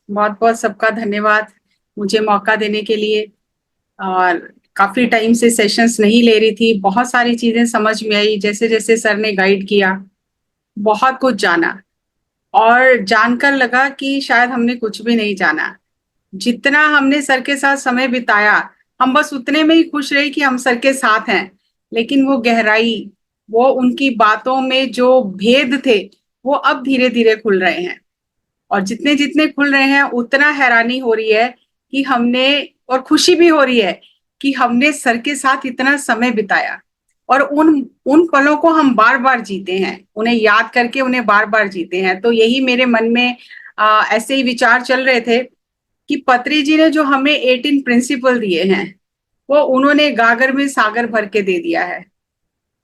बहुत बहुत सबका धन्यवाद मुझे मौका देने के लिए। और काफी टाइम से सेशंस नहीं ले रही थी, बहुत सारी चीजें समझ में आई जैसे जैसे सर ने गाइड किया। बहुत कुछ जाना और जानकर लगा कि शायद हमने कुछ भी नहीं जाना। जितना हमने सर के साथ समय बिताया, हम बस उतने में ही खुश रहे कि हम सर के साथ हैं। लेकिन वो गहराई, वो उनकी बातों में जो भेद थे, वो अब धीरे धीरे खुल रहे हैं। और जितने जितने खुल रहे हैं उतना हैरानी हो रही है कि हमने, और खुशी भी हो रही है कि हमने सर के साथ इतना समय बिताया। और उन उन पलों को हम बार बार जीते हैं, उन्हें याद करके उन्हें बार बार जीते हैं। तो यही मेरे मन में ऐसे ही विचार चल रहे थे कि पत्री जी ने जो हमें 18 प्रिंसिपल दिए हैं, वो उन्होंने गागर में सागर भर के दे दिया है।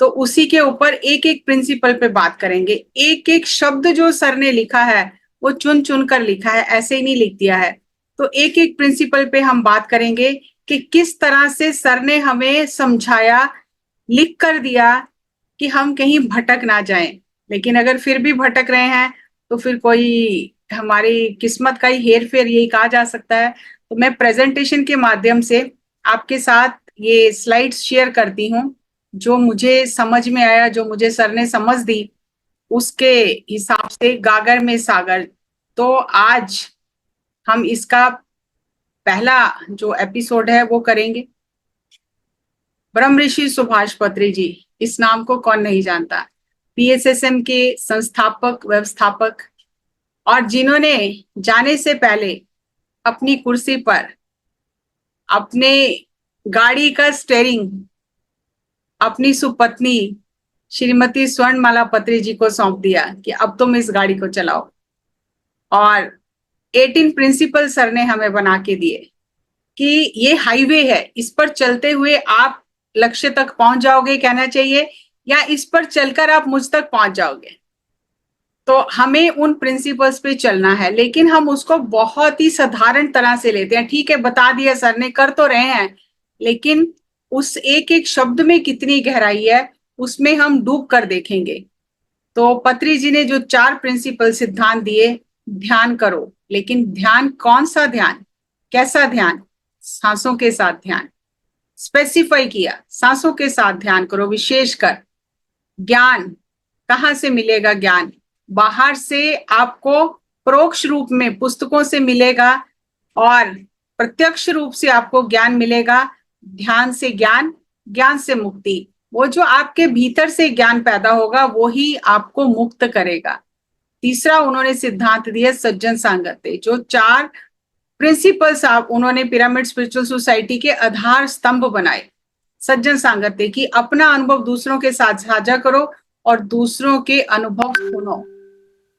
तो उसी के ऊपर एक एक प्रिंसिपल पे बात करेंगे। एक एक शब्द जो सर ने लिखा है वो चुन चुन कर लिखा है, ऐसे ही नहीं लिख दिया है। तो एक एक प्रिंसिपल पे हम बात करेंगे कि किस तरह से सर ने हमें समझाया, लिख कर दिया कि हम कहीं भटक ना जाएं। लेकिन अगर फिर भी भटक रहे हैं तो फिर कोई हमारी किस्मत का ही हेर फेर, यही कहा जा सकता है। तो मैं प्रेजेंटेशन के माध्यम से आपके साथ ये स्लाइड्स शेयर करती हूँ, जो मुझे समझ में आया, जो मुझे सर ने समझ दी, उसके हिसाब से गागर में सागर। तो आज हम इसका पहला जो एपिसोड है वो करेंगे। ब्रह्म ऋषि सुभाष पत्री जी, इस नाम को कौन नहीं जानता। पीएसएसएम के संस्थापक, व्यवस्थापक, और जिन्होंने जाने से पहले अपनी कुर्सी पर अपने गाड़ी का स्टेयरिंग अपनी सुपत्नी श्रीमती स्वर्णमाला पत्री जी को सौंप दिया कि अब तुम इस गाड़ी को चलाओ। और 18 प्रिंसिपल सर ने हमें बना के दिए कि ये हाईवे है, इस पर चलते हुए आप लक्ष्य तक पहुंच जाओगे, कहना चाहिए, या इस पर चलकर आप मुझ तक पहुंच जाओगे। तो हमें उन प्रिंसिपल्स पे चलना है, लेकिन हम उसको बहुत ही साधारण तरह से लेते हैं। ठीक है, बता दिया सर ने, कर तो रहे हैं, लेकिन उस एक एक शब्द में कितनी गहराई है उसमें हम डूब कर देखेंगे। तो पत्री जी ने जो 4 प्रिंसिपल सिद्धांत दिए, ध्यान करो, लेकिन ध्यान कौन सा ध्यान, कैसा ध्यान? सांसों के साथ ध्यान स्पेसिफाई किया, सांसों के साथ ध्यान करो। विशेषकर ज्ञान, कहाँ से मिलेगा ज्ञान? बाहर से आपको परोक्ष रूप में पुस्तकों से मिलेगा, और प्रत्यक्ष रूप से आपको ज्ञान मिलेगा। ध्यान से ज्ञान, ज्ञान से मुक्ति। वो जो आपके भीतर से ज्ञान पैदा होगा वो ही आपको मुक्त करेगा। तीसरा उन्होंने सिद्धांत दिया सज्जन सांगत्य। जो 4 प्रिंसिपल्स आप उन्होंने पिरामिड स्पिरिचुअल सोसाइटी के आधार स्तंभ बनाए, सज्जन सांगत्य की, अपना अनुभव दूसरों के साथ साझा करो और दूसरों के अनुभव सुनो।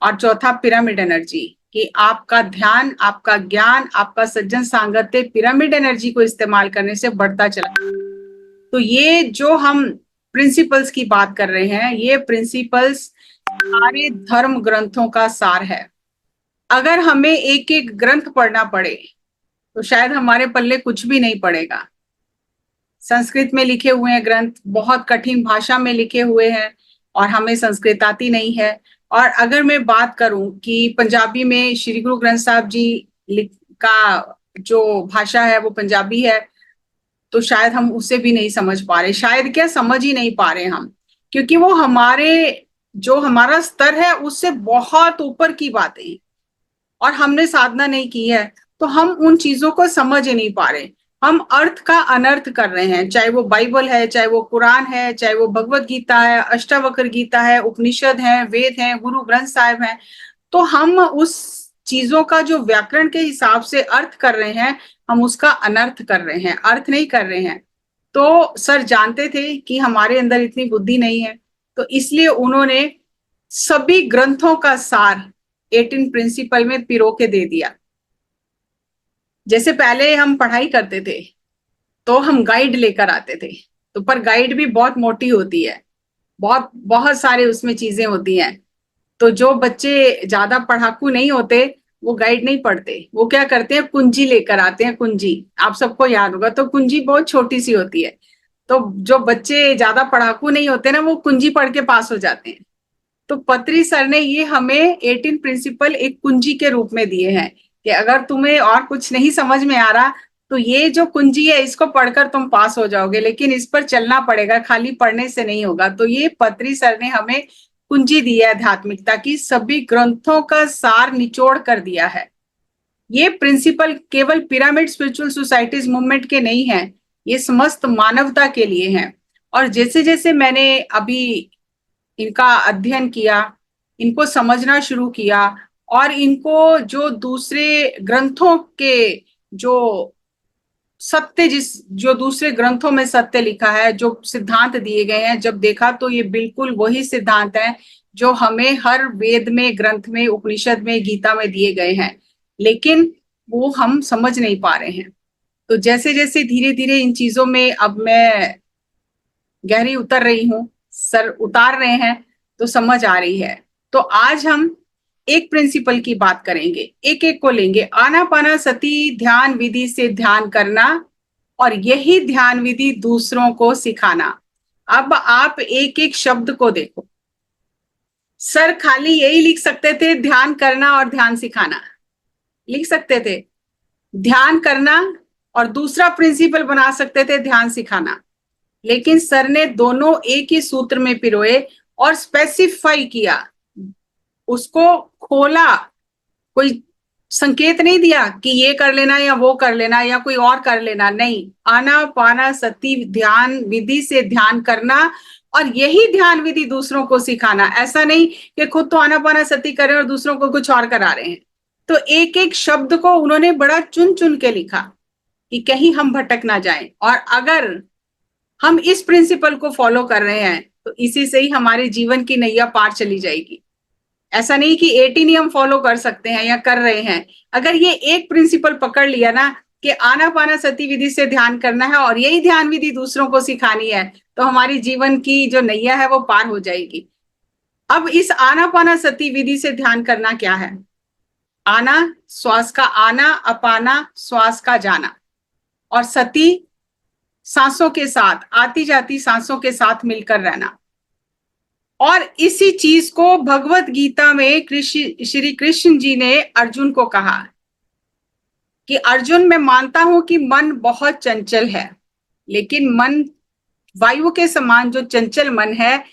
और चौथा पिरामिड एनर्जी, कि आपका ध्यान, आपका ज्ञान, आपका सज्जन सांगत्य पिरामिड एनर्जी को इस्तेमाल करने से बढ़ता चला। तो ये जो हम प्रिंसिपल्स की बात कर रहे हैं, ये प्रिंसिपल्स सारे धर्म ग्रंथों का सार है। अगर हमें एक एक ग्रंथ पढ़ना पड़े तो शायद हमारे पल्ले कुछ भी नहीं पड़ेगा। संस्कृत में लिखे हुए हैं ग्रंथ, बहुत कठिन भाषा में लिखे हुए हैं, और हमें संस्कृत आती नहीं है। और अगर मैं बात करूं कि पंजाबी में श्री गुरु ग्रंथ साहब जी का जो भाषा है वो पंजाबी है, तो शायद हम उसे भी नहीं समझ पा रहे। शायद क्या, समझ ही नहीं पा रहे हम, क्योंकि वो हमारे, जो हमारा स्तर है उससे बहुत ऊपर की बातें, और हमने साधना नहीं की है, तो हम उन चीजों को समझ ही नहीं पा रहे। हम अर्थ का अनर्थ कर रहे हैं, चाहे वो बाइबल है, चाहे वो कुरान है, चाहे वो भगवत गीता है, अष्टावक्र गीता है, उपनिषद है, वेद है, गुरु ग्रंथ साहिब है। तो हम उस चीजों का जो व्याकरण के हिसाब से अर्थ कर रहे हैं, हम उसका अनर्थ कर रहे हैं, अर्थ नहीं कर रहे हैं। तो सर जानते थे कि हमारे अंदर इतनी बुद्धि नहीं है, तो इसलिए उन्होंने सभी ग्रंथों का सार 18 प्रिंसिपल में पिरो के दे दिया। जैसे पहले हम पढ़ाई करते थे तो हम गाइड लेकर आते थे, तो पर गाइड भी बहुत मोटी होती है, बहुत बहुत सारे उसमें चीजें होती हैं। तो जो बच्चे ज्यादा पढ़ाकू नहीं होते वो गाइड नहीं पढ़ते, वो क्या करते हैं, कुंजी लेकर आते हैं। कुंजी आप सबको याद होगा, तो कुंजी बहुत छोटी सी होती है। तो जो बच्चे ज्यादा पढ़ाकू नहीं होते ना, वो कुंजी पढ़ के पास हो जाते हैं। तो पत्री सर ने ये हमें 18 प्रिंसिपल एक कुंजी के रूप में दिए हैं कि अगर तुम्हें और कुछ नहीं समझ में आ रहा तो ये जो कुंजी है इसको पढ़कर तुम पास हो जाओगे, लेकिन इस पर चलना पड़ेगा, खाली पढ़ने से नहीं होगा। तो ये पत्री सर ने हमें कुंजी दी है आध्यात्मिकता की, सभी ग्रंथों का सार निचोड़ कर दिया है। ये प्रिंसिपल केवल पिरामिड स्पिरिचुअल सोसाइटीज मूवमेंट के नहीं है, ये समस्त मानवता के लिए हैं। और जैसे जैसे मैंने अभी इनका अध्ययन किया, इनको समझना शुरू किया, और इनको जो दूसरे ग्रंथों के जो सत्य, जो दूसरे ग्रंथों में सत्य लिखा है, जो सिद्धांत दिए गए हैं, जब देखा तो ये बिल्कुल वही सिद्धांत है जो हमें हर वेद में, ग्रंथ में, उपनिषद में, गीता में दिए गए हैं, लेकिन वो हम समझ नहीं पा रहे हैं। तो जैसे जैसे धीरे धीरे इन चीजों में अब मैं गहरी उतर रही हूँ, सर उतार रहे हैं, तो समझ आ रही है। तो आज हम एक प्रिंसिपल की बात करेंगे, एक एक को लेंगे। आनापानासती ध्यान विधि से ध्यान करना और यही ध्यान विधि दूसरों को सिखाना। अब आप एक एक शब्द को देखो। सर खाली यही लिख सकते थे, ध्यान करना और ध्यान सिखाना लिख सकते थे, ध्यान करना और दूसरा प्रिंसिपल बना सकते थे ध्यान सिखाना, लेकिन सर ने दोनों एक ही सूत्र में पिरोए और स्पेसिफाई किया, उसको खोला। कोई संकेत नहीं दिया कि ये कर लेना या वो कर लेना या कोई और कर लेना, नहीं। आनापानसती ध्यान विधि से ध्यान करना और यही ध्यान विधि दूसरों को सिखाना। ऐसा नहीं कि खुद तो आनापानसती कर रहे हैं और दूसरों को कुछ और करा रहे हैं। तो एक एक शब्द को उन्होंने बड़ा चुन चुन के लिखा कि कहीं हम भटक ना जाएं। और अगर हम इस प्रिंसिपल को फॉलो कर रहे हैं तो इसी से ही हमारे जीवन की नैया पार चली जाएगी। ऐसा नहीं कि 18 ही हम फॉलो कर सकते हैं या कर रहे हैं। अगर ये एक प्रिंसिपल पकड़ लिया ना कि आनापानसती विधि से ध्यान करना है और यही ध्यान विधि दूसरों को सिखानी है, तो हमारी जीवन की जो नैया है वो पार हो जाएगी। अब इस आनापानसती विधि से ध्यान करना क्या है? आना श्वास का आना, अपाना श्वास का जाना, और सती सांसों के साथ, आती जाती सांसों के साथ मिलकर रहना। और इसी चीज को भगवत गीता में श्री कृष्ण जी ने अर्जुन को कहा कि अर्जुन, मैं मानता हूं कि मन बहुत चंचल है, लेकिन मन वायु के समान जो चंचल मन है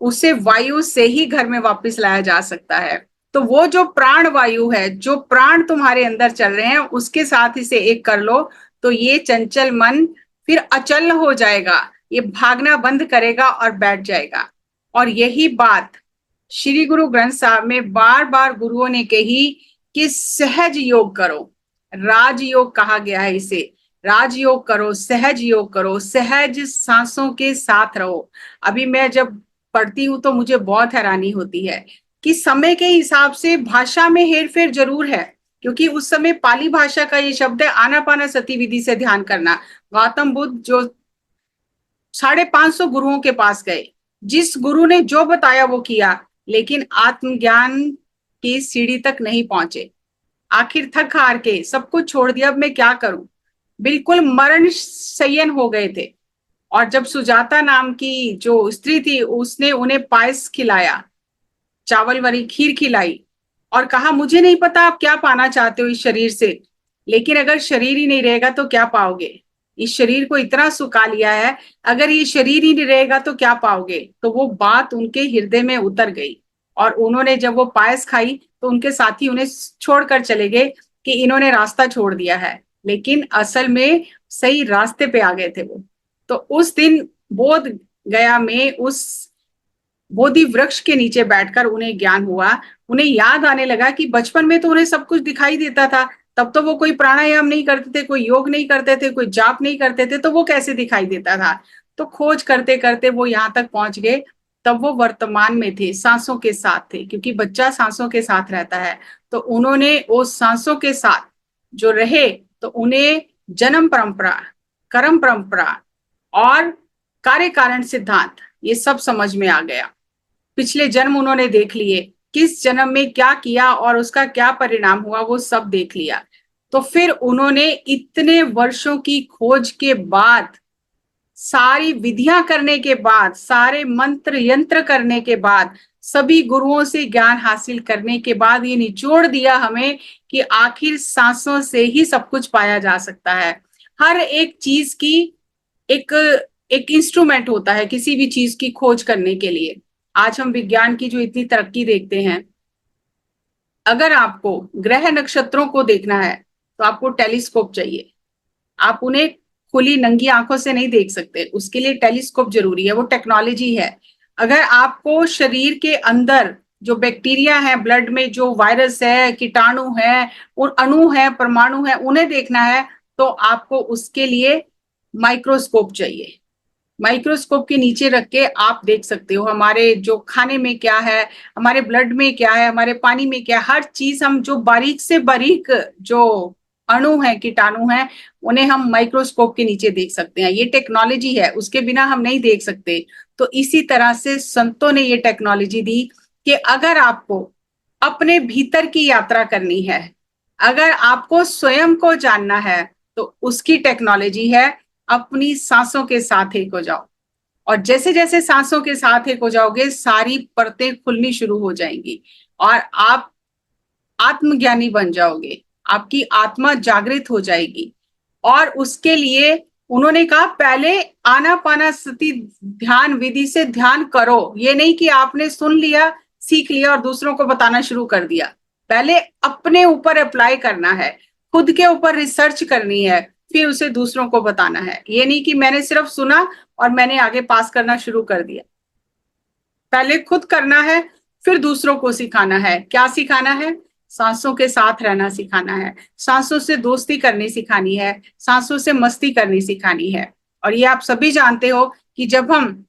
उसे वायु से ही घर में वापस लाया जा सकता है। तो वो जो प्राण वायु है, जो प्राण तुम्हारे अंदर चल रहे हैं, उसके साथ इसे एक कर लो, तो ये चंचल मन फिर अचल हो जाएगा, ये भागना बंद करेगा और बैठ जाएगा। और यही बात श्री गुरु ग्रंथ साहब में बार बार गुरुओं ने कही कि सहज योग करो। राजयोग कहा गया है इसे, राजयोग करो, सहज योग करो, सहज सांसों के साथ रहो। अभी मैं जब पढ़ती हूँ तो मुझे बहुत हैरानी होती है कि समय के हिसाब से भाषा में हेरफेर जरूर है, क्योंकि उस समय पाली भाषा का ये शब्द है आनापानसती विधि से ध्यान करना। गौतम बुद्ध जो 550 गुरुओं के पास गए, जिस गुरु ने जो बताया वो किया, लेकिन आत्मज्ञान की सीढ़ी तक नहीं पहुंचे। आखिर थक हार के सब कुछ छोड़ दिया, अब मैं क्या करूं, बिल्कुल मरण शय्यन हो गए थे। और जब सुजाता नाम की जो स्त्री थी उसने उन्हें पायस खिलाया, चावल वाली खीर खिलाई, और कहा मुझे नहीं पता आप क्या पाना चाहते हो इस शरीर से, लेकिन अगर शरीर ही नहीं रहेगा तो क्या पाओगे, इस शरीर को इतना सुखा लिया है, अगर ये शरीर ही नहीं रहेगा तो क्या पाओगे। तो वो बात उनके हृदय में उतर गई, और उन्होंने जब वो पायस खाई तो उनके साथी उन्हें छोड़कर चले गए कि इन्होंने रास्ता छोड़ दिया है, लेकिन असल में सही रास्ते पे आ गए थे वो। तो उस दिन बोध गया में उस बोधि वृक्ष के नीचे बैठकर उन्हें ज्ञान हुआ। उन्हें याद आने लगा कि बचपन में तो उन्हें सब कुछ दिखाई देता था, तब तो वो कोई प्राणायाम नहीं करते थे, कोई योग नहीं करते थे, कोई जाप नहीं करते थे, तो वो कैसे दिखाई देता था। तो खोज करते करते वो यहाँ तक पहुंच गए, तब वो वर्तमान में थे, सांसों के साथ थे, क्योंकि बच्चा सांसों के साथ रहता है। तो उन्होंने उस सांसों के साथ जो रहे, तो उन्हें जन्म परंपरा, कर्म परंपरा और कार्य कारण सिद्धांत ये सब समझ में आ गया। पिछले जन्म उन्होंने देख लिए, किस जन्म में क्या किया और उसका क्या परिणाम हुआ वो सब देख लिया। तो फिर उन्होंने इतने वर्षों की खोज के बाद, सारी विधियां करने के बाद, सारे मंत्र यंत्र करने के बाद, सभी गुरुओं से ज्ञान हासिल करने के बाद ये निचोड़ दिया हमें कि आखिर सांसों से ही सब कुछ पाया जा सकता है। हर एक चीज की एक एक इंस्ट्रूमेंट होता है किसी भी चीज की खोज करने के लिए। आज हम विज्ञान की जो इतनी तरक्की देखते हैं, अगर आपको ग्रह नक्षत्रों को देखना है तो आपको टेलीस्कोप चाहिए। आप उन्हें खुली नंगी आंखों से नहीं देख सकते, उसके लिए टेलीस्कोप जरूरी है, वो टेक्नोलॉजी है। अगर आपको शरीर के अंदर जो बैक्टीरिया है, ब्लड में जो वायरस है, कीटाणु है और अणु है, परमाणु है, उन्हें देखना है तो आपको उसके लिए माइक्रोस्कोप चाहिए। माइक्रोस्कोप के नीचे रख के आप देख सकते हो हमारे जो खाने में क्या है, हमारे ब्लड में क्या है, हमारे पानी में क्या है, हर चीज हम जो बारीक से बारीक जो अणु है, कीटाणु हैं, उन्हें हम माइक्रोस्कोप के नीचे देख सकते हैं। ये टेक्नोलॉजी है, उसके बिना हम नहीं देख सकते। तो इसी तरह से संतों ने ये टेक्नोलॉजी दी कि अगर आपको अपने भीतर की यात्रा करनी है, अगर आपको स्वयं को जानना है, तो उसकी टेक्नोलॉजी है अपनी सांसों के साथ एक हो जाओ। और जैसे जैसे सांसों के साथ एक हो जाओगे, सारी परतें खुलनी शुरू हो जाएंगी और आप आत्मज्ञानी बन जाओगे, आपकी आत्मा जागृत हो जाएगी। और उसके लिए उन्होंने कहा पहले आनापानासति ध्यान विधि से ध्यान करो। ये नहीं कि आपने सुन लिया, सीख लिया और दूसरों को बताना शुरू कर दिया। पहले अपने ऊपर अप्लाई करना है, खुद के ऊपर रिसर्च करनी है, फिर उसे दूसरों को बताना है। ये नहीं कि मैंने सिर्फ सुना और मैंने आगे पास करना शुरू कर दिया। पहले खुद करना है, फिर दूसरों को सिखाना है। क्या सिखाना है? सांसों के साथ रहना सिखाना है, सांसों से दोस्ती करनी सिखानी है, सांसों से मस्ती करनी सिखानी है। और ये आप सभी जानते हो कि जब हम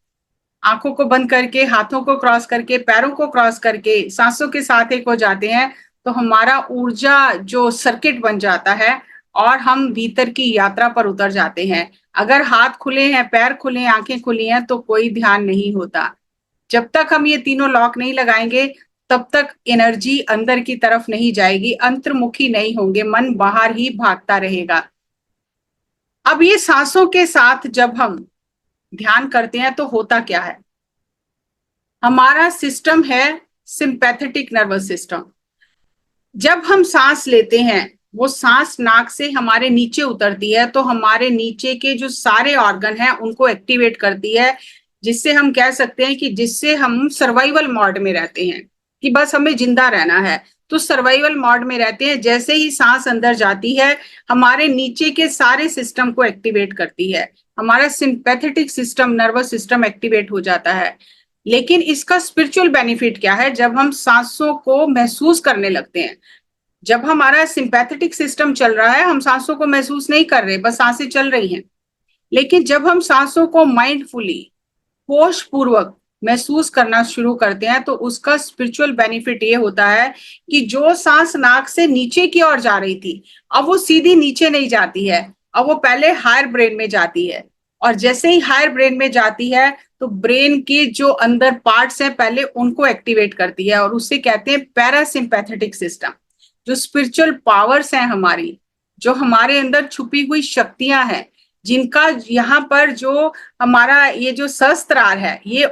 आंखों को बंद करके, हाथों को क्रॉस करके, पैरों को क्रॉस करके सांसों के साथ एक हो जाते हैं, तो हमारा ऊर्जा जो सर्किट बन जाता है और हम भीतर की यात्रा पर उतर जाते हैं। अगर हाथ खुले हैं, पैर खुले हैं, आंखें खुली हैं, तो कोई ध्यान नहीं होता। जब तक हम ये तीनों लॉक नहीं लगाएंगे, तब तक एनर्जी अंदर की तरफ नहीं जाएगी, अंतर्मुखी नहीं होंगे, मन बाहर ही भागता रहेगा। अब ये सांसों के साथ जब हम ध्यान करते हैं तो होता क्या है? हमारा सिस्टम है सिंपैथेटिक नर्वस सिस्टम। जब हम सांस लेते हैं, वो सांस नाक से हमारे नीचे उतरती है, तो हमारे नीचे के जो सारे ऑर्गन हैं उनको एक्टिवेट करती है, जिससे हम कह सकते हैं कि जिससे हम सर्वाइवल मोड में रहते हैं कि बस हमें जिंदा रहना है, तो सर्वाइवल मोड में रहते हैं। जैसे ही सांस अंदर जाती है, हमारे नीचे के सारे सिस्टम को एक्टिवेट करती है, हमारा sympathetic system, nervous system activate हो जाता है। लेकिन इसका स्पिरिचुअल बेनिफिट क्या है? जब हम सांसों को महसूस करने लगते हैं, जब हमारा सिंपैथेटिक सिस्टम चल रहा है, हम सांसों को महसूस नहीं कर रहे, बस सांसें चल रही हैं। लेकिन जब हम सांसों को माइंडफुली, होश पूर्वक महसूस करना शुरू करते हैं, तो उसका स्पिरिचुअल बेनिफिट ये होता है कि जो सांस नाक से नीचे की ओर जा रही थी, अब वो सीधी नीचे नहीं जाती है, अब वो पहले हायर ब्रेन में जाती है। और जैसे ही हायर ब्रेन में जाती है, तो ब्रेन के जो अंदर पार्ट्स हैं पहले उनको एक्टिवेट करती है, और उससे कहते हैं पैरासिम्पैथेटिक सिस्टम। जो स्पिरिचुअल पावर्स हैं हमारी, जो हमारे अंदर छुपी हुई शक्तियां हैं, जिनका यहाँ पर जो हमारा ये जो सहस्त्रार है, ये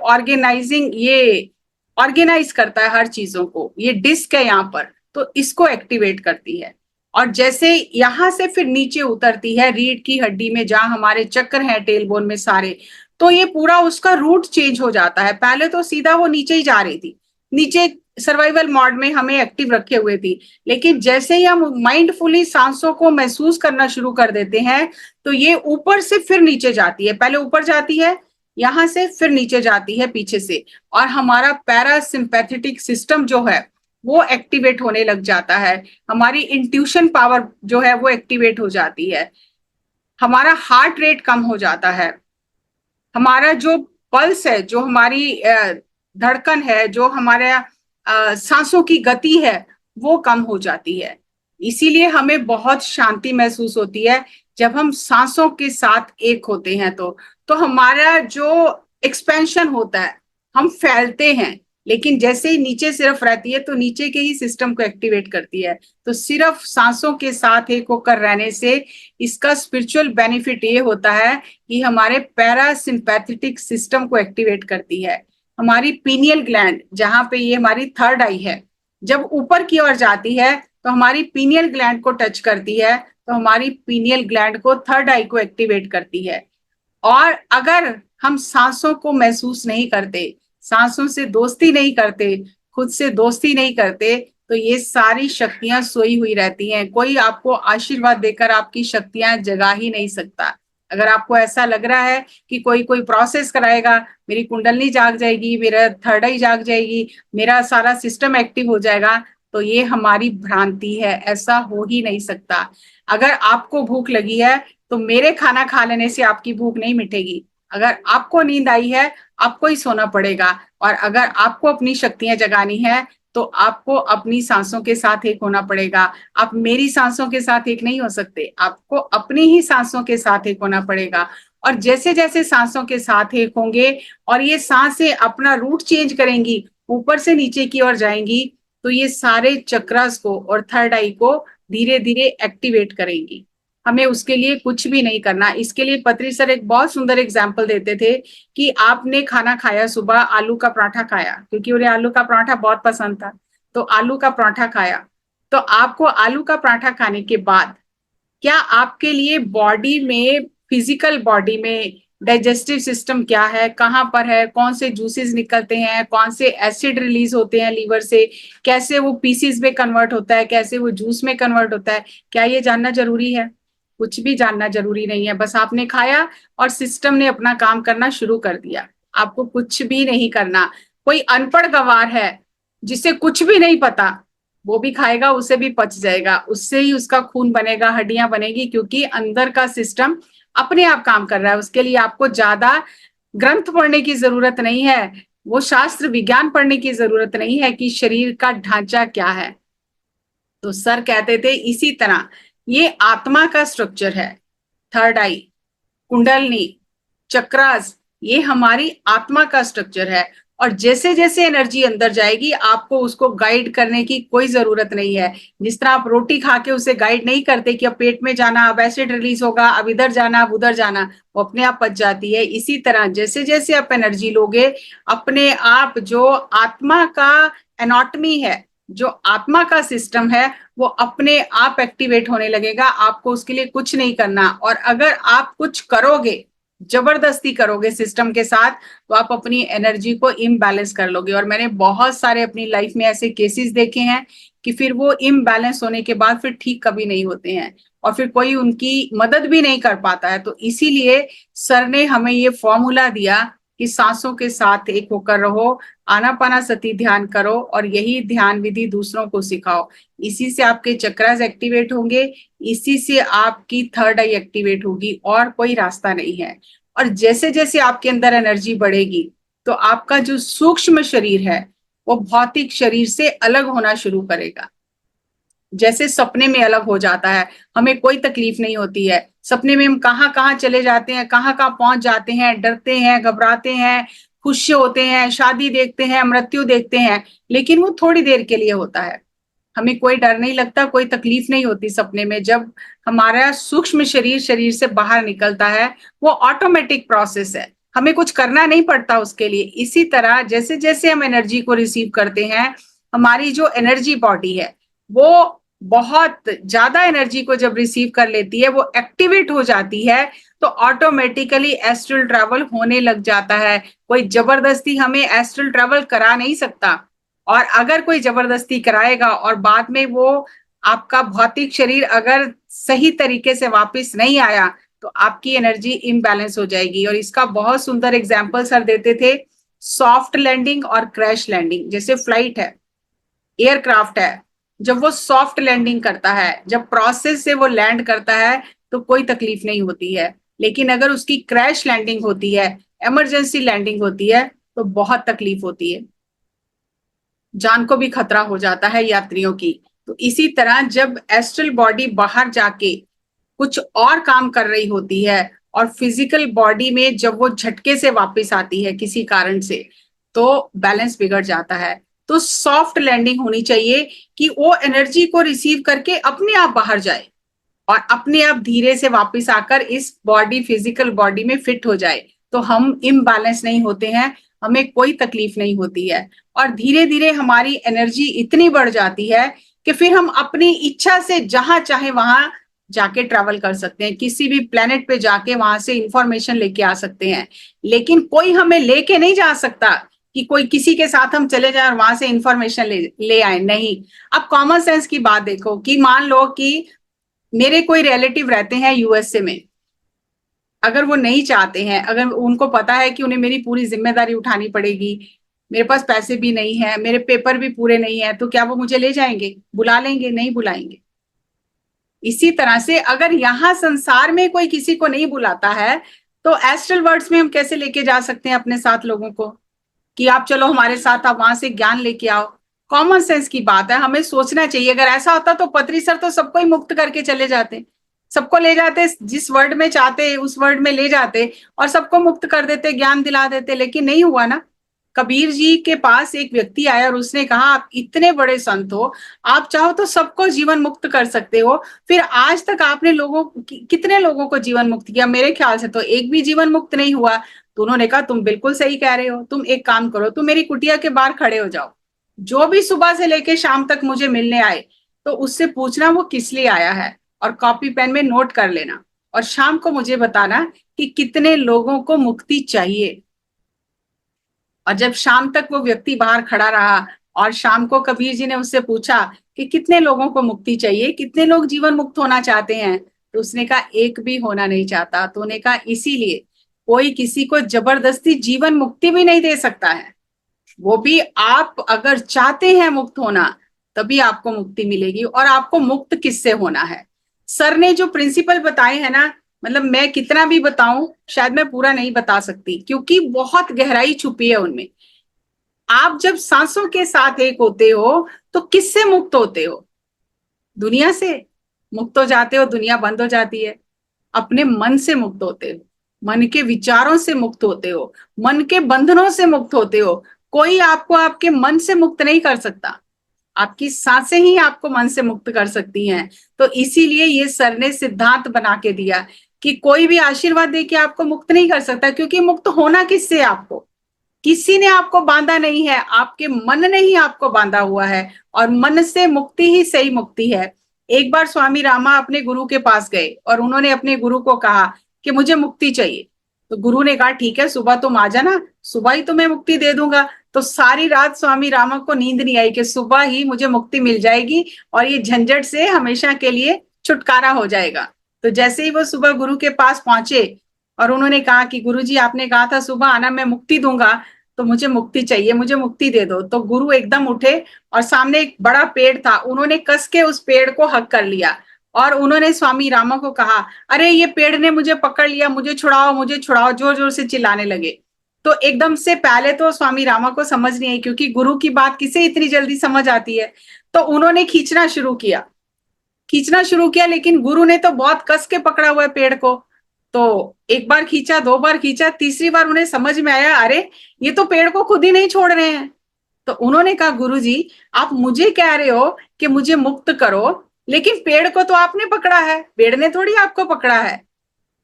ऑर्गेनाइज करता है हर चीजों को, ये डिस्क है यहाँ पर, तो इसको एक्टिवेट करती है। और जैसे यहाँ से फिर नीचे उतरती है रीढ़ की हड्डी में, जहां हमारे चक्र हैं टेलबोन में सारे, तो ये पूरा उसका रूट चेंज हो जाता है। पहले तो सीधा वो नीचे ही जा रही थी, नीचे सर्वाइवल मोड में हमें एक्टिव रखे हुए थी। लेकिन जैसे ही हम माइंडफुली सांसों को महसूस करना शुरू कर देते हैं, तो ये ऊपर से फिर नीचे जाती है, पहले ऊपर जाती है यहां से, फिर नीचे जाती है पीछे से, और हमारा पैरासिम्पैथेटिक सिस्टम जो है वो एक्टिवेट होने लग जाता है। हमारी इंट्यूशन पावर जो है वो एक्टिवेट हो जाती है, हमारा हार्ट रेट कम हो जाता है, हमारा जो पल्स है, जो हमारी धड़कन है, जो हमारे सांसों की गति है, वो कम हो जाती है। इसीलिए हमें बहुत शांति महसूस होती है जब हम सांसों के साथ एक होते हैं। तो हमारा जो एक्सपेंशन होता है, हम फैलते हैं, लेकिन जैसे ही नीचे सिर्फ रहती है, तो नीचे के ही सिस्टम को एक्टिवेट करती है। तो सिर्फ सांसों के साथ एक होकर रहने से इसका स्पिरिचुअल बेनिफिट ये होता है कि हमारे पैरासिम्पैथेटिक सिस्टम को एक्टिवेट करती है, हमारी पीनियल ग्लैंड, जहां पे ये हमारी थर्ड आई है, जब ऊपर की ओर जाती है तो हमारी पीनियल ग्लैंड को टच करती है, तो हमारी पीनियल ग्लैंड को थर्ड आई को एक्टिवेट करती है। और अगर हम सांसों को महसूस नहीं करते, सांसों से दोस्ती नहीं करते, खुद से दोस्ती नहीं करते, तो ये सारी शक्तियां सोई हुई रहती हैं। कोई आपको आशीर्वाद देकर आपकी शक्तियां जगा ही नहीं सकता। अगर आपको ऐसा लग रहा है कि कोई कोई प्रोसेस कराएगा, मेरी कुंडलनी जाग जाएगी, मेरा थर्ड आई जाग जाएगी, मेरा सारा सिस्टम एक्टिव हो जाएगा, तो ये हमारी भ्रांति है। ऐसा हो ही नहीं सकता। अगर आपको भूख लगी है तो मेरे खाना खा लेने से आपकी भूख नहीं मिटेगी। अगर आपको नींद आई है, आपको ही सोना पड़ेगा। और अगर आपको अपनी शक्तियां जगानी है तो आपको अपनी सांसों के साथ एक होना पड़ेगा। आप मेरी सांसों के साथ एक नहीं हो सकते, आपको अपनी ही सांसों के साथ एक होना पड़ेगा। और जैसे जैसे सांसों के साथ एक होंगे और ये सांसें अपना रूट चेंज करेंगी, ऊपर से नीचे की ओर जाएंगी, तो ये सारे चक्रास को और थर्ड आई को धीरे धीरे एक्टिवेट करेंगी। हमें उसके लिए कुछ भी नहीं करना। इसके लिए पत्री सर एक बहुत सुंदर एग्जाम्पल देते थे कि आपने खाना खाया, सुबह आलू का पराठा खाया, क्योंकि उन्हें आलू का पराठा बहुत पसंद था, तो आलू का पराठा खाया। तो आपको आलू का पराठा खाने के बाद क्या आपके लिए बॉडी में, फिजिकल बॉडी में डाइजेस्टिव सिस्टम क्या है, कहाँ पर है, कौन से जूसेस निकलते हैं, कौन से एसिड रिलीज होते हैं लीवर से, कैसे वो पीसीस में कन्वर्ट होता है, कैसे वो जूस में कन्वर्ट होता है, क्या ये जानना जरूरी है? कुछ भी जानना जरूरी नहीं है। बस आपने खाया और सिस्टम ने अपना काम करना शुरू कर दिया। आपको कुछ भी नहीं करना। कोई अनपढ़ गवार है जिसे कुछ भी नहीं पता, वो भी खाएगा, उसे भी पच जाएगा, उससे ही उसका खून बनेगा, हड्डियां बनेगी, क्योंकि अंदर का सिस्टम अपने आप काम कर रहा है। उसके लिए आपको ज्यादा ग्रंथ पढ़ने की जरूरत नहीं है, वो शास्त्र विज्ञान पढ़ने की जरूरत नहीं है कि शरीर का ढांचा क्या है। तो सर कहते थे इसी तरह ये आत्मा का स्ट्रक्चर है। थर्ड आई, कुंडलनी, चक्रास, ये हमारी आत्मा का स्ट्रक्चर है। और जैसे जैसे एनर्जी अंदर जाएगी, आपको उसको गाइड करने की कोई जरूरत नहीं है। जिस तरह आप रोटी खा के उसे गाइड नहीं करते कि अब पेट में जाना, अब एसिड रिलीज होगा, अब इधर जाना, अब उधर जाना, वो अपने आप पच जाती है। इसी तरह जैसे जैसे आप एनर्जी लोगे, अपने आप जो आत्मा का एनाटॉमी है, जो आत्मा का सिस्टम है, वो अपने आप एक्टिवेट होने लगेगा। आपको उसके लिए कुछ नहीं करना। और अगर आप कुछ करोगे, जबरदस्ती करोगे सिस्टम के साथ, तो आप अपनी एनर्जी को इम्बैलेंस कर लोगे। और मैंने बहुत सारे अपनी लाइफ में ऐसे केसेस देखे हैं कि फिर वो इम्बैलेंस होने के बाद फिर ठीक कभी नहीं होते हैं, और फिर कोई उनकी मदद भी नहीं कर पाता है। तो इसीलिए सर ने हमें ये फॉर्मूला दिया कि सांसों के साथ एक होकर रहो, आनापानासती ध्यान करो, और यही ध्यान विधि दूसरों को सिखाओ। इसी से आपके चक्रास एक्टिवेट होंगे, इसी से आपकी थर्ड आई एक्टिवेट होगी, और कोई रास्ता नहीं है। और जैसे जैसे आपके अंदर एनर्जी बढ़ेगी, तो आपका जो सूक्ष्म शरीर है वो भौतिक शरीर से अलग होना शुरू करेगा। जैसे सपने में अलग हो जाता है, हमें कोई तकलीफ नहीं होती है। सपने में हम कहाँ कहाँ चले जाते हैं, कहाँ कहाँ पहुंच जाते हैं, डरते हैं, घबराते हैं, खुश होते हैं, शादी देखते हैं, मृत्यु देखते हैं, लेकिन वो थोड़ी देर के लिए होता है। हमें कोई डर नहीं लगता, कोई तकलीफ नहीं होती सपने में। जब हमारा सूक्ष्म शरीर शरीर से बाहर निकलता है, वो ऑटोमेटिक प्रोसेस है, हमें कुछ करना नहीं पड़ता उसके लिए। इसी तरह जैसे जैसे हम एनर्जी को रिसीव करते हैं, हमारी जो एनर्जी बॉडी है वो बहुत ज्यादा एनर्जी को जब रिसीव कर लेती है, वो एक्टिवेट हो जाती है, तो ऑटोमेटिकली एस्ट्रल ट्रैवल होने लग जाता है। कोई जबरदस्ती हमें एस्ट्रल ट्रैवल करा नहीं सकता। और अगर कोई जबरदस्ती कराएगा और बाद में वो आपका भौतिक शरीर अगर सही तरीके से वापस नहीं आया, तो आपकी एनर्जी इम्बैलेंस हो जाएगी। और इसका बहुत सुंदर एग्जाम्पल सर देते थे, सॉफ्ट लैंडिंग और क्रैश लैंडिंग। जैसे फ्लाइट है, एयरक्राफ्ट है, जब वो सॉफ्ट लैंडिंग करता है, जब प्रोसेस से वो लैंड करता है, तो कोई तकलीफ नहीं होती है। लेकिन अगर उसकी क्रैश लैंडिंग होती है, इमरजेंसी लैंडिंग होती है, तो बहुत तकलीफ होती है, जान को भी खतरा हो जाता है यात्रियों की। तो इसी तरह जब एस्ट्रल बॉडी बाहर जाके कुछ और काम कर रही होती है, और फिजिकल बॉडी में जब वो झटके से वापस आती है किसी कारण से, तो बैलेंस बिगड़ जाता है। तो सॉफ्ट लैंडिंग होनी चाहिए कि वो एनर्जी को रिसीव करके अपने आप बाहर जाए और अपने आप धीरे से वापस आकर इस बॉडी, फिजिकल बॉडी में फिट हो जाए। तो हम इम्बैलेंस नहीं होते हैं, हमें कोई तकलीफ नहीं होती है। और धीरे धीरे हमारी एनर्जी इतनी बढ़ जाती है कि फिर हम अपनी इच्छा से जहां चाहे वहां जाके ट्रैवल कर सकते हैं, किसी भी प्लेनेट पे जाके वहां से इंफॉर्मेशन लेके आ सकते हैं। लेकिन कोई हमें लेके नहीं जा सकता कि कोई किसी के साथ हम चले जाएं और वहां से इंफॉर्मेशन ले आए, नहीं। अब कॉमन सेंस की बात देखो कि मान लो कि मेरे कोई रिलेटिव रहते हैं यूएसए में, अगर वो नहीं चाहते हैं, अगर उनको पता है कि उन्हें मेरी पूरी जिम्मेदारी उठानी पड़ेगी, मेरे पास पैसे भी नहीं है, मेरे पेपर भी पूरे नहीं है, तो क्या वो मुझे ले जाएंगे? बुला लेंगे? नहीं बुलाएंगे। इसी तरह से अगर यहाँ संसार में कोई किसी को नहीं बुलाता है, तो एस्ट्रल वर्ल्ड्स में हम कैसे लेके जा सकते हैं अपने साथ लोगों को कि आप चलो हमारे साथ, आप वहां से ज्ञान लेके आओ? कॉमन सेंस की बात है, हमें सोचना चाहिए। अगर ऐसा होता तो पत्री सर तो सबको ही मुक्त करके चले जाते, सबको ले जाते, जिस वर्ड में चाहते उस वर्ड में ले जाते और सबको मुक्त कर देते, ज्ञान दिला देते। लेकिन नहीं हुआ ना। कबीर जी के पास एक व्यक्ति आया और उसने कहा, आप इतने बड़े संत हो, आप चाहो तो सबको जीवन मुक्त कर सकते हो, फिर आज तक आपने कितने लोगों को जीवन मुक्त किया? मेरे ख्याल से तो एक भी जीवन मुक्त नहीं हुआ। तो उन्होंने कहा, तुम बिल्कुल सही कह रहे हो, तुम एक काम करो, तुम मेरी कुटिया के बाहर खड़े हो जाओ, जो भी सुबह से लेके शाम तक मुझे मिलने आए तो उससे पूछना वो किस लिए आया है, और कॉपी पेन में नोट कर लेना, और शाम को मुझे बताना कि कितने लोगों को मुक्ति चाहिए। और जब शाम तक वो व्यक्ति बाहर खड़ा रहा और शाम को कबीर जी ने उससे पूछा कि कितने लोगों को मुक्ति चाहिए, कितने लोग जीवन मुक्त होना चाहते हैं, तो उसने कहा एक भी होना नहीं चाहता। तो उन्होंने कहा इसीलिए कोई किसी को जबरदस्ती जीवन मुक्ति भी नहीं दे सकता है, वो भी आप अगर चाहते हैं मुक्त होना तभी आपको मुक्ति मिलेगी। और आपको मुक्त किससे होना है? सर ने जो प्रिंसिपल बताए हैं ना, मतलब मैं कितना भी बताऊं शायद मैं पूरा नहीं बता सकती, क्योंकि बहुत गहराई छुपी है उनमें। आप जब सांसों के साथ एक होते हो तो किससे मुक्त होते हो? दुनिया से मुक्त हो जाते हो, दुनिया बंद हो जाती है। अपने मन से मुक्त होते हो, मन के विचारों से मुक्त होते हो, मन के बंधनों से मुक्त होते हो। कोई आपको आपके मन से मुक्त नहीं कर सकता, आपकी सांसें ही आपको मन से मुक्त कर सकती हैं। तो इसीलिए ये सर ने सिद्धांत बना के दिया कि कोई भी आशीर्वाद दे के आपको मुक्त नहीं कर सकता, क्योंकि मुक्त होना किससे? आपको किसी ने आपको बांधा नहीं है, आपके मन ने ही आपको बांधा हुआ है, और मन से मुक्ति ही सही मुक्ति है। एक बार स्वामी रामा अपने गुरु के पास गए और उन्होंने अपने गुरु को कहा कि मुझे मुक्ति चाहिए। तो गुरु ने कहा ठीक है, सुबह तुम आ जाना, सुबह ही तुम्हें मुक्ति दे दूंगा। तो सारी रात स्वामी रामा को नींद नहीं आई कि सुबह ही मुझे मुक्ति मिल जाएगी और ये झंझट से हमेशा के लिए छुटकारा हो जाएगा। तो जैसे ही वो सुबह गुरु के पास पहुंचे और उन्होंने कहा कि गुरुजी आपने कहा था सुबह आना, मैं मुक्ति दूंगा, तो मुझे मुक्ति चाहिए, मुझे मुक्ति दे दो। तो गुरु एकदम उठे और सामने एक बड़ा पेड़ था, उन्होंने कस के उस पेड़ को हक कर लिया और उन्होंने स्वामी रामा को कहा, अरे ये पेड़ ने मुझे पकड़ लिया, मुझे छुड़ाओ, मुझे छुड़ाओ, जोर जोर से चिल्लाने लगे। तो एकदम से पहले तो स्वामी रामा को समझ नहीं आई, क्योंकि गुरु की बात किसे इतनी जल्दी समझ आती है। तो उन्होंने खींचना शुरू किया, लेकिन गुरु ने तो बहुत कस के पकड़ा हुआ है पेड़ को। तो एक बार खींचा, दो बार खींचा, तीसरी बार उन्हें समझ में आया, अरे ये तो पेड़ को खुद ही नहीं छोड़ रहे हैं। तो उन्होंने कहा, गुरुजी आप मुझे कह रहे हो कि मुझे मुक्त करो, लेकिन पेड़ को तो आपने पकड़ा है, पेड़ ने थोड़ी आपको पकड़ा है।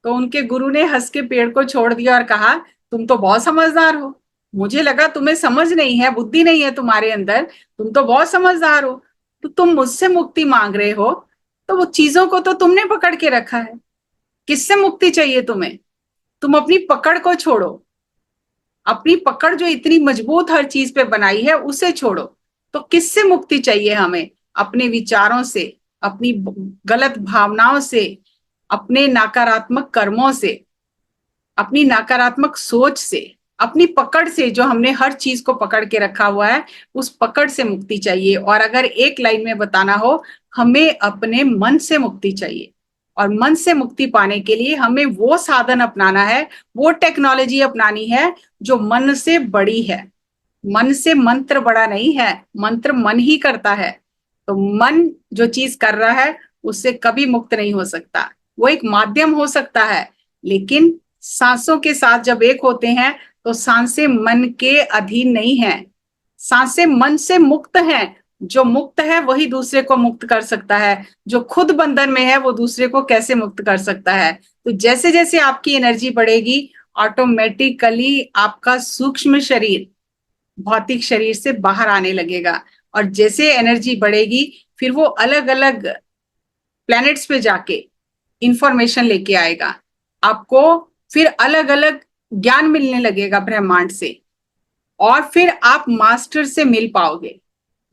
तो उनके गुरु ने हंस के पेड़ को छोड़ दिया और कहा, तुम तो बहुत समझदार हो, मुझे लगा तुम्हें समझ नहीं है, बुद्धि नहीं है तुम्हारे अंदर, तुम तो बहुत समझदार हो। तो तुम मुझसे मुक्ति मांग रहे हो, तो वो चीजों को तो तुमने पकड़ के रखा है, किससे मुक्ति चाहिए तुम्हें? तुम अपनी पकड़ को छोड़ो, अपनी पकड़ जो इतनी मजबूत हर चीज पे बनाई है उसे छोड़ो। तो किससे मुक्ति चाहिए हमें? अपने विचारों से, अपनी गलत भावनाओं से, अपने नकारात्मक कर्मों से, अपनी नकारात्मक सोच से, अपनी पकड़ से, जो हमने हर चीज को पकड़ के रखा हुआ है, उस पकड़ से मुक्ति चाहिए। और अगर एक लाइन में बताना हो, हमें अपने मन से मुक्ति चाहिए। और मन से मुक्ति पाने के लिए हमें वो साधन अपनाना है, वो टेक्नोलॉजी अपनानी है जो मन से बड़ी है। मन से मंत्र बड़ा नहीं है, मंत्र मन ही करता है। तो मन जो चीज कर रहा है उससे कभी मुक्त नहीं हो सकता। वो एक माध्यम हो सकता है, लेकिन सांसों के साथ जब एक होते हैं तो सांसें मन के अधीन नहीं है, सांसें मन से मुक्त हैं। जो मुक्त है वही दूसरे को मुक्त कर सकता है, जो खुद बंधन में है वो दूसरे को कैसे मुक्त कर सकता है? तो जैसे जैसे आपकी एनर्जी बढ़ेगी ऑटोमेटिकली आपका सूक्ष्म शरीर भौतिक शरीर से बाहर आने लगेगा। और जैसे एनर्जी बढ़ेगी फिर वो अलग अलग प्लैनेट्स पे जाके इंफॉर्मेशन लेके आएगा आपको, फिर अलग अलग ज्ञान मिलने लगेगा ब्रह्मांड से, और फिर आप मास्टर से मिल पाओगे,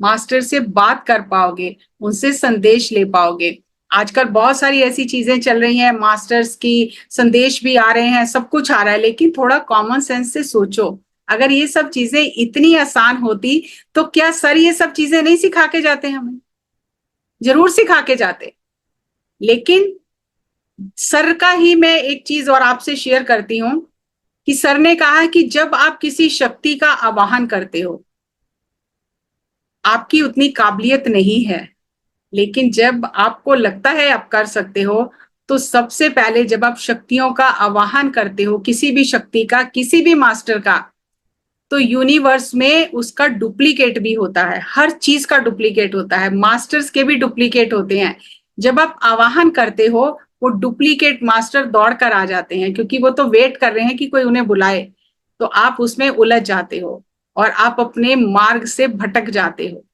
मास्टर से बात कर पाओगे, उनसे संदेश ले पाओगे। आजकल बहुत सारी ऐसी चीजें चल रही हैं, मास्टर्स की संदेश भी आ रहे हैं, सब कुछ आ रहा है, लेकिन थोड़ा कॉमन सेंस से सोचो, अगर ये सब चीजें इतनी आसान होती तो क्या सर ये सब चीजें नहीं सिखा के जाते हमें? जरूर सिखा के जाते। लेकिन सर का ही मैं एक चीज और आपसे शेयर करती हूं कि सर ने कहा कि जब आप किसी शक्ति का आवाहन करते हो, आपकी उतनी काबिलियत नहीं है, लेकिन जब आपको लगता है आप कर सकते हो, तो सबसे पहले जब आप शक्तियों का आवाहन करते हो, किसी भी शक्ति का, किसी भी मास्टर का, तो यूनिवर्स में उसका डुप्लीकेट भी होता है, हर चीज का डुप्लीकेट होता है, मास्टर्स के भी डुप्लीकेट होते हैं। जब आप आवाहन करते हो, वो डुप्लीकेट मास्टर दौड़ कर आ जाते हैं, क्योंकि वो तो वेट कर रहे हैं कि कोई उन्हें बुलाए, तो आप उसमें उलझ जाते हो और आप अपने मार्ग से भटक जाते हो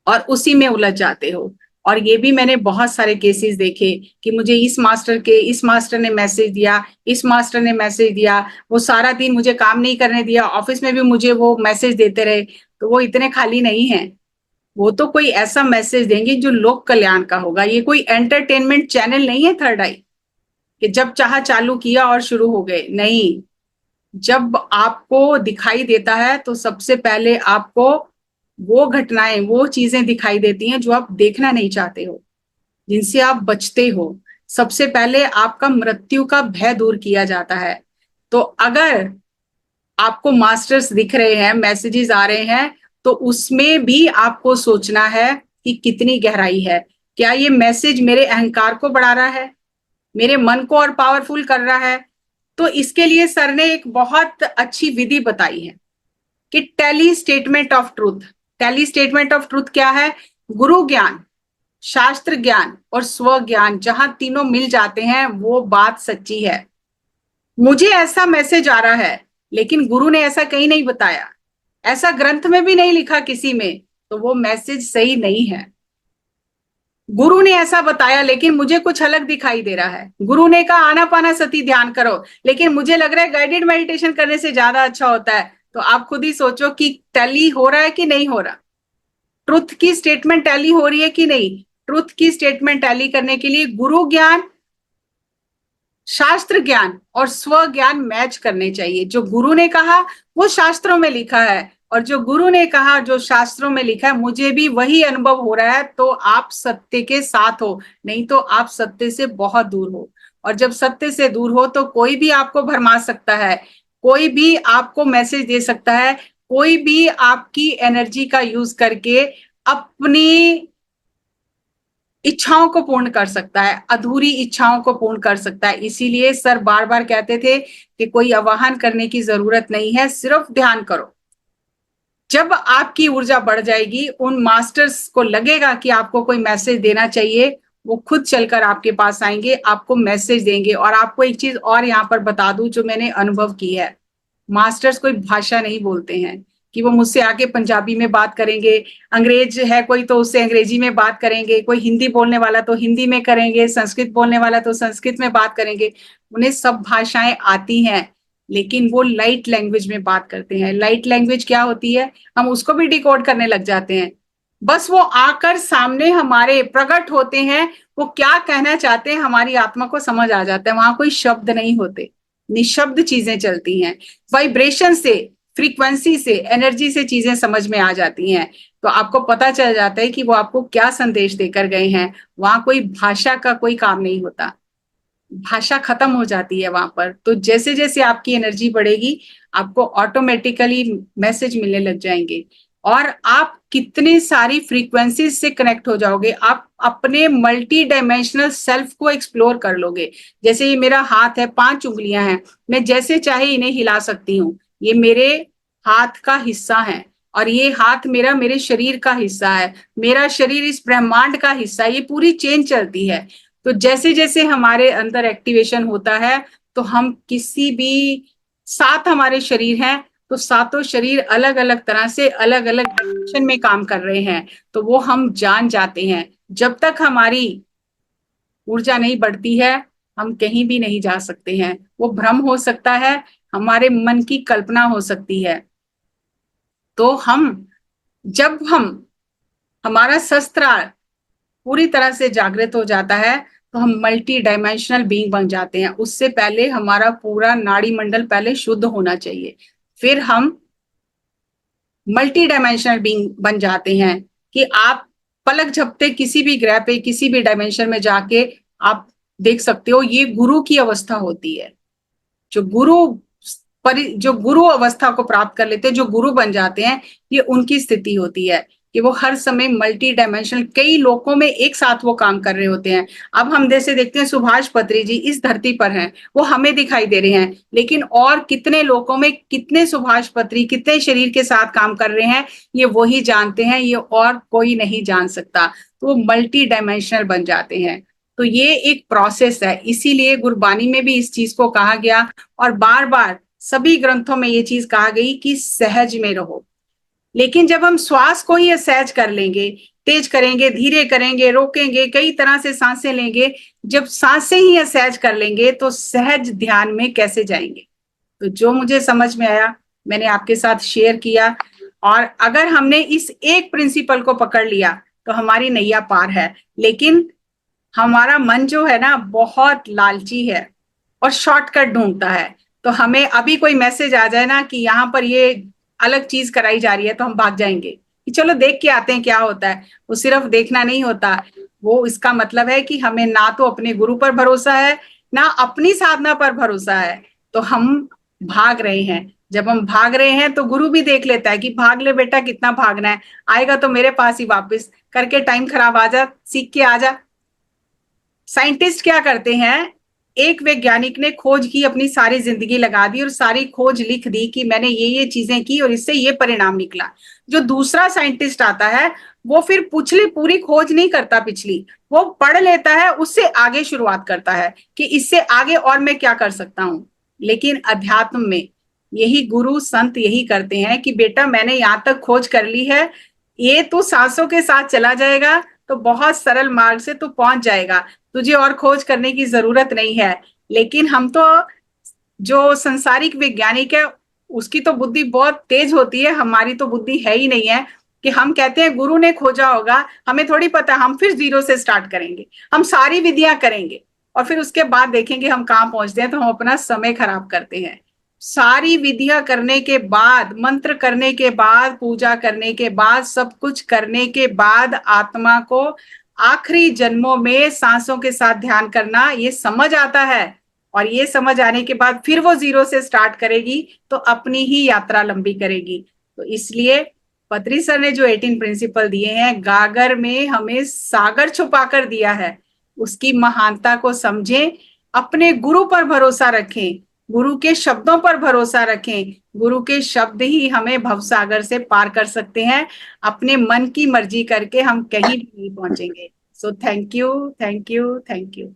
और उसी में उलझ जाते हो। और ये भी मैंने बहुत सारे केसेस देखे कि मुझे इस मास्टर ने मैसेज दिया, इस मास्टर ने मैसेज दिया, वो सारा दिन मुझे काम नहीं करने दिया, ऑफिस में भी मुझे वो मैसेज देते रहे। तो वो इतने खाली नहीं है, वो तो कोई ऐसा मैसेज देंगे जो लोक कल्याण का होगा। ये कोई एंटरटेनमेंट चैनल नहीं है थर्ड आई, कि जब चाहा चालू किया और शुरू हो गए। नहीं, जब आपको दिखाई देता है तो सबसे पहले आपको वो घटनाएं, वो चीजें दिखाई देती हैं जो आप देखना नहीं चाहते हो, जिनसे आप बचते हो। सबसे पहले आपका मृत्यु का भय दूर किया जाता है। तो अगर आपको मास्टर्स दिख रहे हैं, मैसेजेस आ रहे हैं, तो उसमें भी आपको सोचना है कि कितनी गहराई है। क्या ये मैसेज मेरे अहंकार को बढ़ा रहा है, मेरे मन को और पावरफुल कर रहा है? तो इसके लिए सर ने एक बहुत अच्छी विधि बताई है कि टेली स्टेटमेंट ऑफ ट्रूथ। टेली स्टेटमेंट ऑफ ट्रूथ क्या है? गुरु ज्ञान, शास्त्र ज्ञान और स्व ज्ञान जहां तीनों मिल जाते हैं, वो बात सच्ची है। मुझे ऐसा मैसेज आ रहा है, लेकिन गुरु ने ऐसा कहीं नहीं बताया, ऐसा ग्रंथ में भी नहीं लिखा किसी में, तो वो मैसेज सही नहीं है। गुरु ने ऐसा बताया लेकिन मुझे कुछ अलग दिखाई दे रहा है। गुरु ने कहा आनापाना सती ध्यान करो, लेकिन मुझे लग रहा है गाइडेड मेडिटेशन करने से ज्यादा अच्छा होता है। तो आप खुद ही सोचो कि टैली हो रहा है कि नहीं हो रहा, ट्रुथ की स्टेटमेंट टैली हो रही है कि नहीं। ट्रुथ की स्टेटमेंट टैली करने के लिए गुरु ज्ञान, शास्त्र ज्ञान और स्व ज्ञान मैच करने चाहिए। जो गुरु ने कहा वो शास्त्रों में लिखा है, और जो गुरु ने कहा जो शास्त्रों में लिखा है, मुझे भी वही अनुभव हो रहा है, तो आप सत्य के साथ हो, नहीं तो आप सत्य से बहुत दूर हो। और जब सत्य से दूर हो तो कोई भी आपको भरमा सकता है, कोई भी आपको मैसेज दे सकता है, कोई भी आपकी एनर्जी का यूज करके अपनी इच्छाओं को पूर्ण कर सकता है, अधूरी इच्छाओं को पूर्ण कर सकता है। इसीलिए सर बार बार कहते थे कि कोई आवाहन करने की जरूरत नहीं है, सिर्फ ध्यान करो। जब आपकी ऊर्जा बढ़ जाएगी, उन मास्टर्स को लगेगा कि आपको कोई मैसेज देना चाहिए, वो खुद चलकर आपके पास आएंगे, आपको मैसेज देंगे। और आपको एक चीज और यहाँ पर बता दूं जो मैंने अनुभव की है, मास्टर्स कोई भाषा नहीं बोलते हैं कि वो मुझसे आके पंजाबी में बात करेंगे, अंग्रेज है कोई तो उससे अंग्रेजी में बात करेंगे, कोई हिंदी बोलने वाला तो हिंदी में करेंगे, संस्कृत बोलने वाला तो संस्कृत में बात करेंगे। उन्हें सब भाषाएं आती हैं, लेकिन वो लाइट लैंग्वेज में बात करते हैं। लाइट लैंग्वेज क्या होती है, हम उसको भी डिकोड करने लग जाते हैं। बस वो आकर सामने हमारे प्रकट होते हैं, वो क्या कहना चाहते हैं हमारी आत्मा को समझ आ जाता है। वहां कोई शब्द नहीं होते, निशब्द चीजें चलती हैं, वाइब्रेशन से, फ्रीक्वेंसी से, एनर्जी से चीजें समझ में आ जाती हैं। तो आपको पता चल जाता है कि वो आपको क्या संदेश देकर गए हैं। वहां कोई भाषा का कोई काम नहीं होता, भाषा खत्म हो जाती है वहां पर। तो जैसे जैसे आपकी एनर्जी बढ़ेगी, आपको ऑटोमेटिकली मैसेज मिलने लग जाएंगे, और आप कितनी सारी फ्रीक्वेंसीज से कनेक्ट हो जाओगे। आप अपने मल्टी डायमेंशनल सेल्फ को एक्सप्लोर कर लोगे। जैसे ये मेरा हाथ है, 5 उंगलियां हैं, मैं जैसे चाहे इन्हें हिला सकती हूँ, ये मेरे हाथ का हिस्सा है, और ये हाथ मेरा मेरे शरीर का हिस्सा है, मेरा शरीर इस ब्रह्मांड का हिस्सा है। ये पूरी चेन चलती है। तो जैसे जैसे हमारे अंदर एक्टिवेशन होता है, तो हम किसी भी, 7 हमारे शरीर हैं, तो सातों शरीर अलग अलग तरह से अलग अलग डायरेक्शन में काम कर रहे हैं, तो वो हम जान जाते हैं। जब तक हमारी ऊर्जा नहीं बढ़ती है, हम कहीं भी नहीं जा सकते हैं। वो भ्रम हो सकता है, हमारे मन की कल्पना हो सकती है। तो जब हमारा शस्त्र पूरी तरह से जागृत हो जाता है, तो हम मल्टी डायमेंशनल बीइंग बन जाते हैं। उससे पहले हमारा पूरा नाड़ी मंडल पहले शुद्ध होना चाहिए, फिर हम मल्टी डायमेंशनल बीइंग बन जाते हैं कि आप पलक झपते किसी भी ग्रह पे, किसी भी डायमेंशन में जाके आप देख सकते हो। ये गुरु की अवस्था होती है। जो जो गुरु अवस्था को प्राप्त कर लेते हैं, जो गुरु बन जाते हैं, ये उनकी स्थिति होती है कि वो हर समय मल्टी डायमेंशनल कई लोकों में एक साथ वो काम कर रहे होते हैं। अब हम जैसे देखते हैं सुभाष पत्री जी इस धरती पर हैं, वो हमें दिखाई दे रहे हैं, लेकिन और कितने लोकों में कितने सुभाष पत्री कितने शरीर के साथ काम कर रहे हैं, ये वही जानते हैं, ये और कोई नहीं जान सकता। तो वो मल्टी डायमेंशनल बन जाते हैं। तो ये एक प्रोसेस है, इसीलिए गुरबानी में भी इस चीज को कहा गया, और बार बार सभी ग्रंथों में ये चीज कहा गई कि सहज में रहो। लेकिन जब हम श्वास को ही असहज कर लेंगे, तेज करेंगे, धीरे करेंगे, रोकेंगे, कई तरह से सांसें लेंगे, जब सांसें ही असहज कर लेंगे तो सहज ध्यान में कैसे जाएंगे। तो जो मुझे समझ में आया मैंने आपके साथ शेयर किया, और अगर हमने इस एक प्रिंसिपल को पकड़ लिया तो हमारी नैया पार है। लेकिन हमारा मन जो है ना बहुत लालची है और शॉर्टकट ढूंढता है। तो हमें अभी कोई मैसेज आ जाए ना कि यहाँ पर ये अलग चीज कराई जा रही है, तो हम भाग जाएंगे कि चलो देख के आते हैं क्या होता है। वो सिर्फ देखना नहीं होता, वो इसका मतलब है कि हमें ना तो अपने गुरु पर भरोसा है, ना अपनी साधना पर भरोसा है। तो हम भाग रहे हैं। जब हम भाग रहे हैं तो गुरु भी देख लेता है कि भाग ले बेटा, कितना भागना है, आएगा तो मेरे पास ही वापस, करके टाइम खराब, आ जा सीख के आ जा। साइंटिस्ट क्या करते हैं, एक वैज्ञानिक ने खोज की, अपनी सारी जिंदगी लगा दी और सारी खोज लिख दी कि मैंने ये चीजें की और इससे ये परिणाम निकला। जो दूसरा साइंटिस्ट आता है, वो फिर पिछली पूरी खोज नहीं करता, पिछली वो पढ़ लेता है, उससे आगे शुरुआत करता है कि इससे आगे और मैं क्या कर सकता हूं। लेकिन अध्यात्म में यही गुरु संत यही करते हैं कि बेटा मैंने यहां तक खोज कर ली है, ये तू सांसों के साथ चला जाएगा तो बहुत सरल मार्ग से तू पहुंच जाएगा, तुझे और खोज करने की जरूरत नहीं है। लेकिन हम तो, जो संसारिक वैज्ञानिक है उसकी तो बुद्धि बहुत तेज होती है, हमारी तो बुद्धि है ही नहीं है कि हम कहते हैं गुरु ने खोजा होगा, हमें थोड़ी पता, हम फिर जीरो से स्टार्ट करेंगे, हम सारी विधियां करेंगे और फिर उसके बाद देखेंगे हम कहाँ पहुंचते हैं, तो हम अपना समय खराब करते हैं। सारी विधियां करने के बाद, मंत्र करने के बाद, पूजा करने के बाद, सब कुछ करने के बाद आत्मा को आखिरी जन्मों में सांसों के साथ ध्यान करना ये समझ आता है, और ये समझ आने के बाद फिर वो जीरो से स्टार्ट करेगी तो अपनी ही यात्रा लंबी करेगी। तो इसलिए पत्री सर ने जो 18 प्रिंसिपल दिए हैं, गागर में हमें सागर छुपा कर दिया है, उसकी महानता को समझें, अपने गुरु पर भरोसा रखें, गुरु के शब्दों पर भरोसा रखें। गुरु के शब्द ही हमें भवसागर से पार कर सकते हैं। अपने मन की मर्जी करके हम कहीं भी नहीं पहुंचेंगे। So thank you, thank you, thank you.